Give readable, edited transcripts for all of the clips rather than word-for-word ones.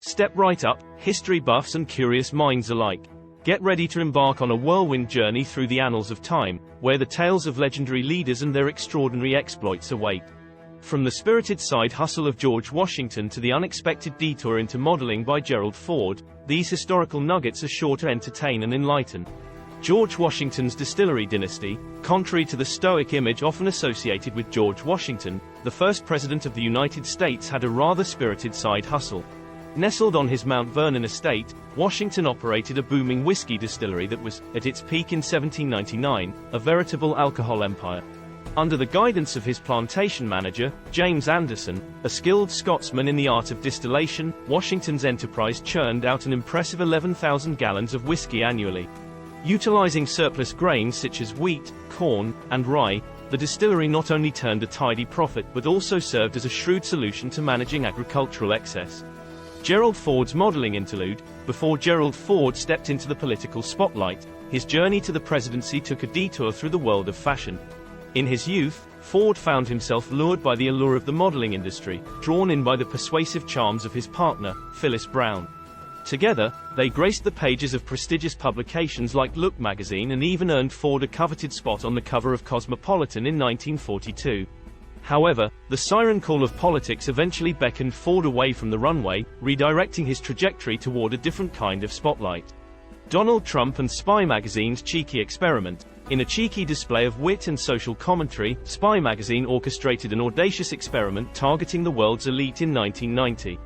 Step right up, history buffs and curious minds alike. Get ready to embark on a whirlwind journey through the annals of time, where the tales of legendary leaders and their extraordinary exploits await. From the spirited side hustle of George Washington to the unexpected detour into modeling by Gerald Ford, these historical nuggets are sure to entertain and enlighten. George Washington's distillery dynasty, contrary to the stoic image often associated with George Washington, the first president of the United States had a rather spirited side hustle. Nestled on his Mount Vernon estate, Washington operated a booming whiskey distillery that was, at its peak in 1799, a veritable alcohol empire. Under the guidance of his plantation manager, James Anderson, a skilled Scotsman in the art of distillation, Washington's enterprise churned out an impressive 11,000 gallons of whiskey annually. Utilizing surplus grains such as wheat, corn, and rye, the distillery not only turned a tidy profit but also served as a shrewd solution to managing agricultural excess. Gerald Ford's modeling interlude. Before Gerald Ford stepped into the political spotlight, his journey to the presidency took a detour through the world of fashion. In his youth, Ford found himself lured by the allure of the modeling industry, drawn in by the persuasive charms of his partner, Phyllis Brown. Together, they graced the pages of prestigious publications like Look magazine and even earned Ford a coveted spot on the cover of Cosmopolitan in 1942. However, the siren call of politics eventually beckoned Ford away from the runway, redirecting his trajectory toward a different kind of spotlight. Donald Trump and Spy magazine's cheeky experiment. In a cheeky display of wit and social commentary, Spy magazine orchestrated an audacious experiment targeting the world's elite in 1990.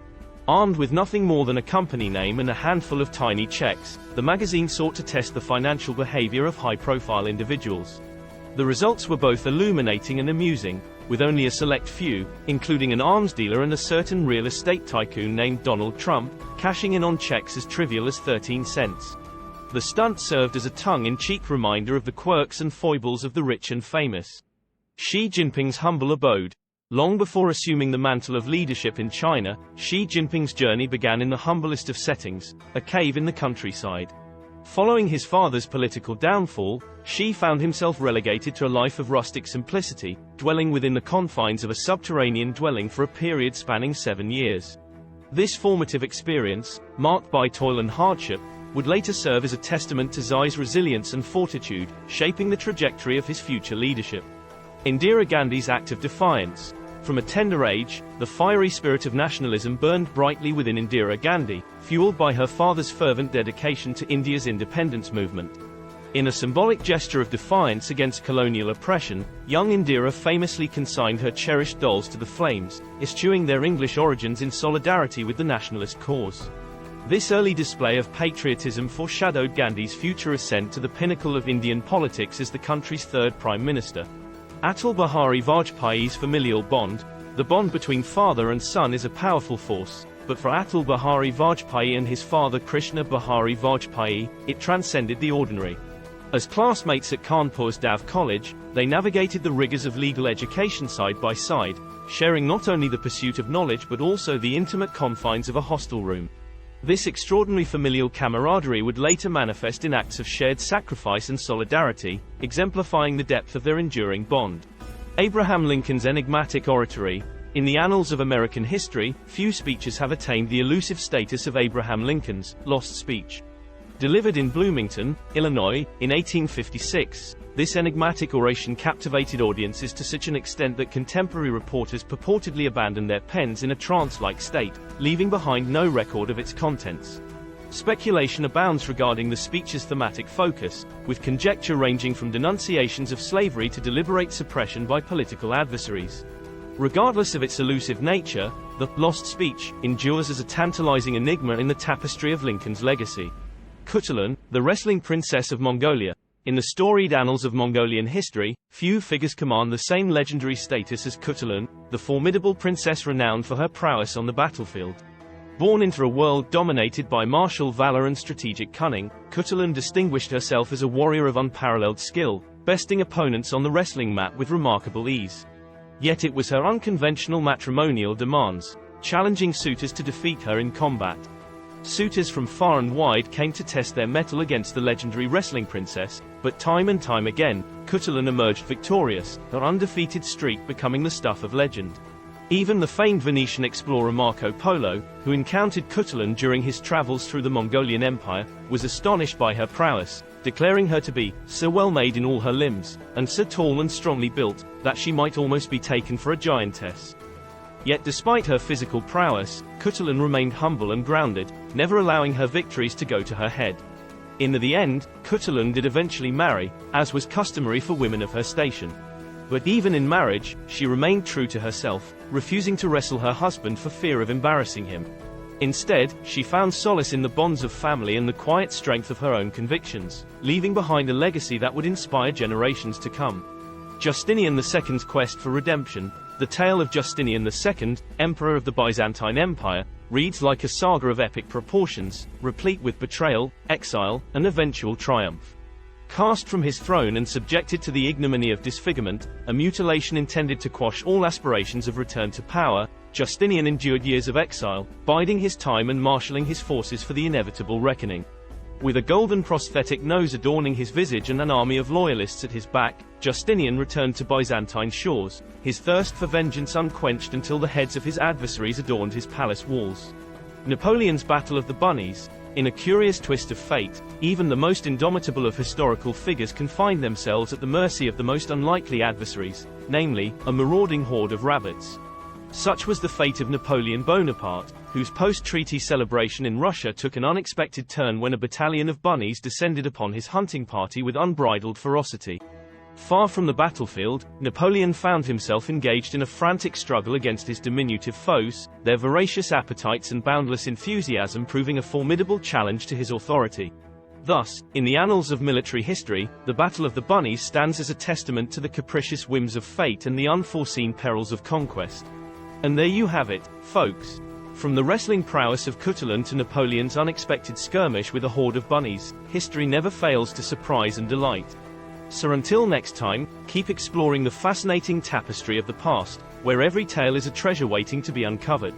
Armed with nothing more than a company name and a handful of tiny checks, the magazine sought to test the financial behavior of high-profile individuals. The results were both illuminating and amusing, with only a select few, including an arms dealer and a certain real estate tycoon named Donald Trump, cashing in on checks as trivial as 13 cents. The stunt served as a tongue-in-cheek reminder of the quirks and foibles of the rich and famous. Xi Jinping's humble abode. Long before assuming the mantle of leadership in China, Xi Jinping's journey began in the humblest of settings, a cave in the countryside. Following his father's political downfall, Xi found himself relegated to a life of rustic simplicity, dwelling within the confines of a subterranean dwelling for a period spanning 7 years. This formative experience, marked by toil and hardship, would later serve as a testament to Xi's resilience and fortitude, shaping the trajectory of his future leadership. Indira Gandhi's act of defiance. From a tender age, the fiery spirit of nationalism burned brightly within Indira Gandhi, fueled by her father's fervent dedication to India's independence movement. In a symbolic gesture of defiance against colonial oppression, young Indira famously consigned her cherished dolls to the flames, eschewing their English origins in solidarity with the nationalist cause. This early display of patriotism foreshadowed Gandhi's future ascent to the pinnacle of Indian politics as the country's third prime minister. Atal Bihari Vajpayee's familial bond. The bond between father and son is a powerful force, but for Atal Bihari Vajpayee and his father Krishna Bihari Vajpayee, it transcended the ordinary. As classmates at Kanpur's Dav College, they navigated the rigors of legal education side by side, sharing not only the pursuit of knowledge but also the intimate confines of a hostel room. This extraordinary familial camaraderie would later manifest in acts of shared sacrifice and solidarity, exemplifying the depth of their enduring bond. Abraham Lincoln's enigmatic oratory. In the annals of American history, few speeches have attained the elusive status of Abraham Lincoln's lost speech. Delivered in Bloomington, Illinois, in 1856, this enigmatic oration captivated audiences to such an extent that contemporary reporters purportedly abandoned their pens in a trance-like state, leaving behind no record of its contents. Speculation abounds regarding the speech's thematic focus, with conjecture ranging from denunciations of slavery to deliberate suppression by political adversaries. Regardless of its elusive nature, the lost speech endures as a tantalizing enigma in the tapestry of Lincoln's legacy. Kutulan, the wrestling princess of Mongolia. In the storied annals of Mongolian history, few figures command the same legendary status as Kutulan, the formidable princess renowned for her prowess on the battlefield. Born into a world dominated by martial valor and strategic cunning, Kutulan distinguished herself as a warrior of unparalleled skill, besting opponents on the wrestling mat with remarkable ease. Yet it was her unconventional matrimonial demands, challenging suitors to defeat her in combat. Suitors from far and wide came to test their mettle against the legendary wrestling princess, but time and time again, Kutulan emerged victorious, her undefeated streak becoming the stuff of legend. Even the famed Venetian explorer Marco Polo, who encountered Cuchulainn during his travels through the Mongolian Empire, was astonished by her prowess, declaring her to be so well made in all her limbs, and so tall and strongly built, that she might almost be taken for a giantess. Yet despite her physical prowess, Cuchulainn remained humble and grounded, never allowing her victories to go to her head. In the end, Cuchulainn did eventually marry, as was customary for women of her station. But even in marriage, she remained true to herself, refusing to wrestle her husband for fear of embarrassing him. Instead, she found solace in the bonds of family and the quiet strength of her own convictions, leaving behind a legacy that would inspire generations to come. Justinian II's quest for redemption. The tale of Justinian II, Emperor of the Byzantine Empire, reads like a saga of epic proportions, replete with betrayal, exile, and eventual triumph. Cast from his throne and subjected to the ignominy of disfigurement, a mutilation intended to quash all aspirations of return to power, Justinian endured years of exile, biding his time and marshalling his forces for the inevitable reckoning. With a golden prosthetic nose adorning his visage and an army of loyalists at his back, Justinian returned to Byzantine shores, his thirst for vengeance unquenched until the heads of his adversaries adorned his palace walls. Napoleon's Battle of the Bunnies. In a curious twist of fate, even the most indomitable of historical figures can find themselves at the mercy of the most unlikely adversaries, namely, a marauding horde of rabbits. Such was the fate of Napoleon Bonaparte, whose post-treaty celebration in Russia took an unexpected turn when a battalion of bunnies descended upon his hunting party with unbridled ferocity. Far from the battlefield, Napoleon found himself engaged in a frantic struggle against his diminutive foes, their voracious appetites and boundless enthusiasm proving a formidable challenge to his authority. Thus, in the annals of military history, the Battle of the Bunnies stands as a testament to the capricious whims of fate and the unforeseen perils of conquest. And there you have it, folks. From the wrestling prowess of Cuchulainn to Napoleon's unexpected skirmish with a horde of bunnies, history never fails to surprise and delight. So until next time, keep exploring the fascinating tapestry of the past, where every tale is a treasure waiting to be uncovered.